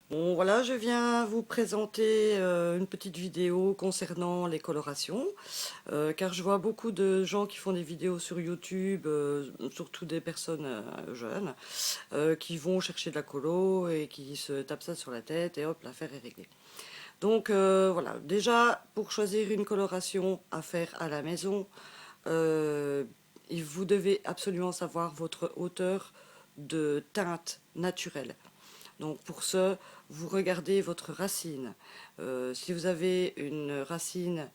Bon, voilà, je viens vous présenter une petite vidéo concernant les colorations, car je vois beaucoup de gens qui font des vidéos sur YouTube, surtout des personnes jeunes, qui vont chercher de la colo et qui se tapent ça sur la tête et hop, l'affaire est réglée. Donc voilà, déjà pour choisir une coloration à faire à la maison, euh, vous devez absolument savoir votre hauteur de teinte naturelle. Donc pour ce, vous regardez votre racine. Si vous avez une racine,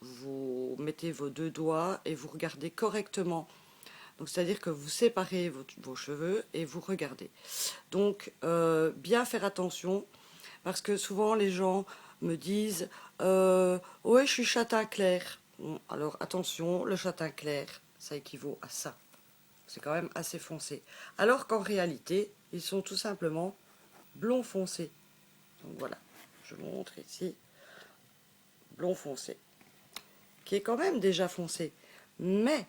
vous mettez vos deux doigts et vous regardez correctement. Donc c'est-à-dire que vous séparez vos cheveux et vous regardez. Donc bien faire attention parce que souvent les gens me disent ouais, je suis châtain clair. Bon, alors attention, le châtain clair, ça équivaut à ça. C'est quand même assez foncé. Alors qu'en réalité, ils sont tout simplement blond foncé. Donc voilà, je vous montre ici, blond foncé, qui est quand même déjà foncé. Mais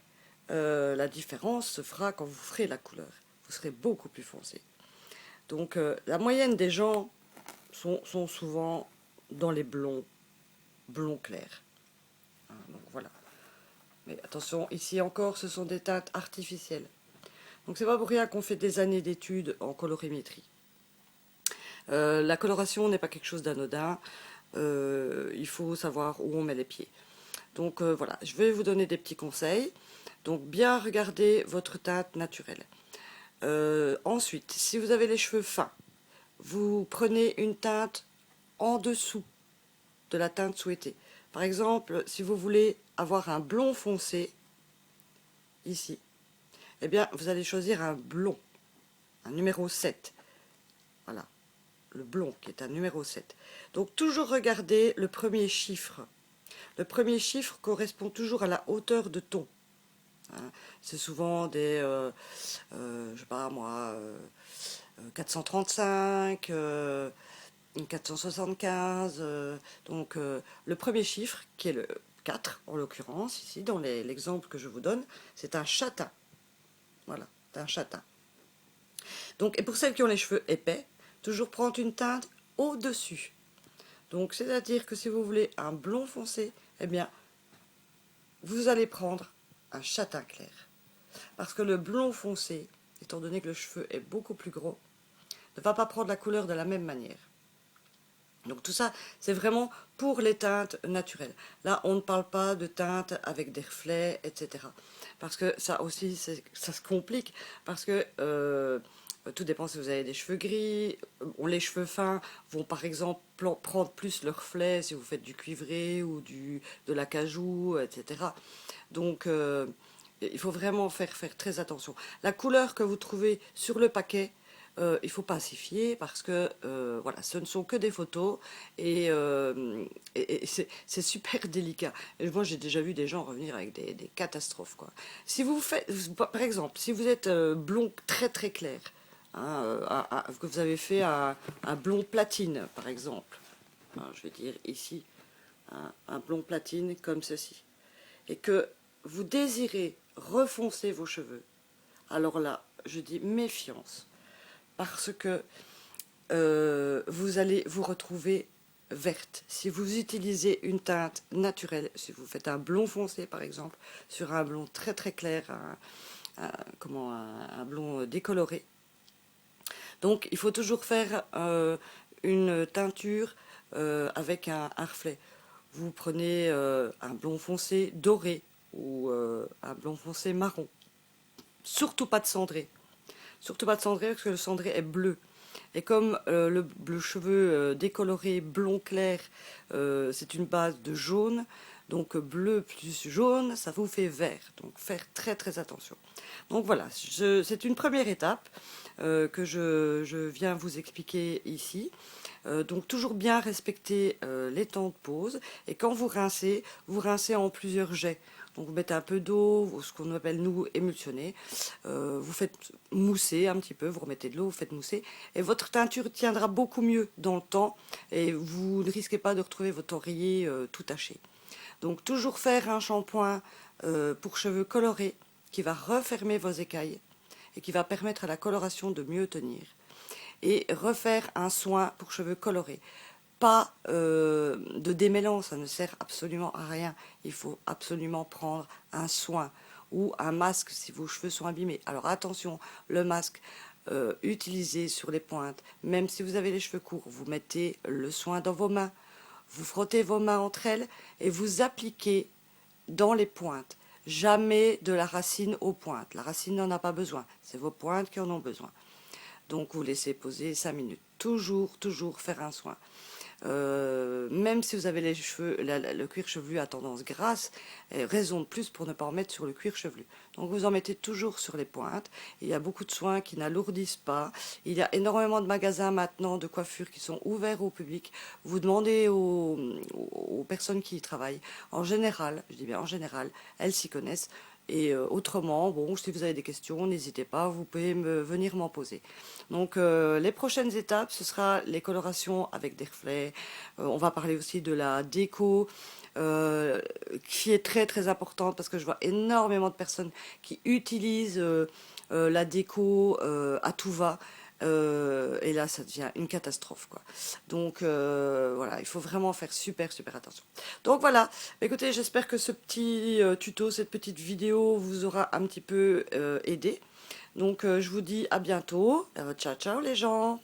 la différence se fera quand vous ferez la couleur. Vous serez beaucoup plus foncé. Donc la moyenne des gens sont souvent dans les blonds, blonds clairs. Hein, donc voilà. Mais attention, ici encore, ce sont des teintes artificielles. Donc c'est pas pour rien qu'on fait des années d'études en colorimétrie. La coloration n'est pas quelque chose d'anodin. Il faut savoir où on met les pieds. Donc voilà, je vais vous donner des petits conseils. Donc bien regarder votre teinte naturelle. Ensuite, si vous avez les cheveux fins, vous prenez une teinte en dessous de la teinte souhaitée. Par exemple, si vous voulez avoir un blond foncé, ici, eh bien, vous allez choisir un blond, un numéro 7. Voilà, le blond qui est un numéro 7. Donc toujours regarder le premier chiffre. Le premier chiffre correspond toujours à la hauteur de ton. Hein. C'est souvent des, je sais pas moi, 435, 475. Donc le premier chiffre, qui est le 4 en l'occurrence, ici dans l'exemple que je vous donne, c'est un châtain. Voilà, c'est un châtain. Donc, et pour celles qui ont les cheveux épais, toujours prendre une teinte au-dessus. Donc c'est-à-dire que si vous voulez un blond foncé, eh bien, vous allez prendre un châtain clair. Parce que le blond foncé, étant donné que le cheveu est beaucoup plus gros, ne va pas prendre la couleur de la même manière. Donc tout ça, c'est vraiment pour les teintes naturelles. Là, on ne parle pas de teintes avec des reflets, etc. Parce que ça aussi, ça se complique. Parce que tout dépend si vous avez des cheveux gris. Les cheveux fins vont par exemple prendre plus le reflet si vous faites du cuivré ou de l'acajou, etc. Donc il faut vraiment faire très attention. La couleur que vous trouvez sur le paquet, il faut pas s'y fier parce que voilà, ce ne sont que des photos et c'est super délicat. Et moi, j'ai déjà vu des gens revenir avec des catastrophes, quoi. Si vous faites, par exemple, si vous êtes blond très très clair, hein, que vous avez fait un blond platine, par exemple, hein, je vais dire ici, un blond platine comme ceci, et que vous désirez refoncer vos cheveux, alors là, je dis méfiance parce que vous allez vous retrouver verte. Si vous utilisez une teinte naturelle, si vous faites un blond foncé par exemple, sur un blond très très clair, un blond décoloré. Donc il faut toujours faire une teinture avec un reflet. Vous prenez un blond foncé doré ou un blond foncé marron. Surtout pas de cendré. Surtout pas de cendré parce que le cendré est bleu. Et comme le cheveu décoloré blond clair, c'est une base de jaune, donc bleu plus jaune, ça vous fait vert. Donc faire très très attention. Donc voilà, c'est une première étape que je viens vous expliquer ici. Donc toujours bien respecter les temps de pause. Et quand vous rincez en plusieurs jets. Donc vous mettez un peu d'eau, ce qu'on appelle nous émulsionner. Vous faites mousser un petit peu, vous remettez de l'eau, vous faites mousser. Et votre teinture tiendra beaucoup mieux dans le temps. Et vous ne risquez pas de retrouver votre oreiller tout taché. Donc toujours faire un shampoing pour cheveux colorés qui va refermer vos écailles et qui va permettre à la coloration de mieux tenir. et refaire un soin pour cheveux colorés. Pas de démêlant, ça ne sert absolument à rien. Il faut absolument prendre un soin ou un masque si vos cheveux sont abîmés. Alors attention, le masque, utilisé sur les pointes, même si vous avez les cheveux courts, vous mettez le soin dans vos mains, vous frottez vos mains entre elles et vous appliquez dans les pointes. Jamais de la racine aux pointes. La racine n'en a pas besoin. C'est vos pointes qui en ont besoin. Donc vous laissez poser 5 minutes. Toujours, toujours faire un soin. Même si vous avez les cheveux, le cuir chevelu à tendance grasse, raison de plus pour ne pas en mettre sur le cuir chevelu. Donc vous en mettez toujours sur les pointes. Il y a beaucoup de soins qui n'alourdissent pas. Il y a énormément de magasins maintenant de coiffure qui sont ouverts au public. Vous demandez aux personnes qui y travaillent, en général, je dis bien en général, elles s'y connaissent. Et autrement, bon, si vous avez des questions, n'hésitez pas, vous pouvez venir m'en poser. Donc les prochaines étapes, ce sera les colorations avec des reflets. On va parler aussi de la déco, qui est très très importante parce que je vois énormément de personnes qui utilisent la déco à tout va. Et là, ça devient une catastrophe, quoi. Donc voilà, il faut vraiment faire super super attention. Donc voilà, écoutez, j'espère que ce petit tuto, cette petite vidéo vous aura un petit peu aidé. Donc je vous dis à bientôt. Ciao ciao les gens.